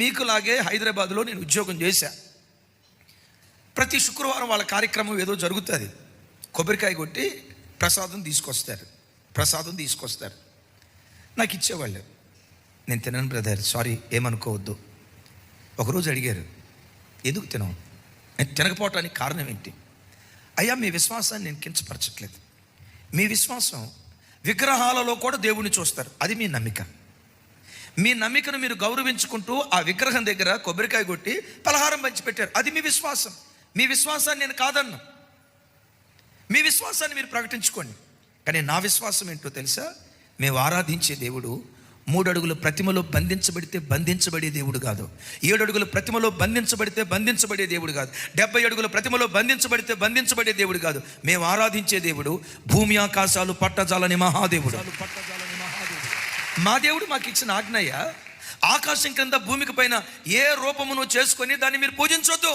మీకులాగే హైదరాబాద్లో నేను ఉద్యోగం చేశా. ప్రతి శుక్రవారం వాళ్ళ కార్యక్రమం ఏదో జరుగుతుంది. కొబ్బరికాయ కొట్టి ప్రసాదం తీసుకొస్తారు. నాకు ఇచ్చేవాళ్ళు. నేను తినను బ్రదర్, సారీ ఏమనుకోవద్దు. ఒకరోజు అడిగారు, ఎందుకు తినవు? నేను తినకపోవటానికి కారణం ఏంటి? అయ్యా, మీ విశ్వాసాన్ని నేను కించపరచట్లేదు. మీ విశ్వాసం విగ్రహాలలో కూడా దేవుణ్ణి చూస్తారు, అది మీ నమ్మిక. మీ నమ్మికను మీరు గౌరవించుకుంటూ ఆ విగ్రహం దగ్గర కొబ్బరికాయ కొట్టి పలహారం పంచిపెట్టారు, అది మీ విశ్వాసం. మీ విశ్వాసాన్ని నేను కాదన్నా, మీ విశ్వాసాన్ని మీరు ప్రకటించుకోండి. కానీ నా విశ్వాసం ఏంటో తెలుసా? మేము ఆరాధించే దేవుడు 3 అడుగుల ప్రతిమలో బంధించబడే దేవుడు కాదు. 7 అడుగుల ప్రతిమలో బంధించబడే దేవుడు కాదు. 70 అడుగుల ప్రతిమలో బంధించబడే దేవుడు కాదు. మేము ఆరాధించే దేవుడు భూమి ఆకాశాలు పట్టజాలని మహాదేవుడు. మా దేవుడు మాకు ఇచ్చిన ఆజ్ఞయ్య, ఆకాశం క్రింద భూమికి పైన ఏ రూపమును చేసుకొని దాన్ని మీరు పూజించొద్దు.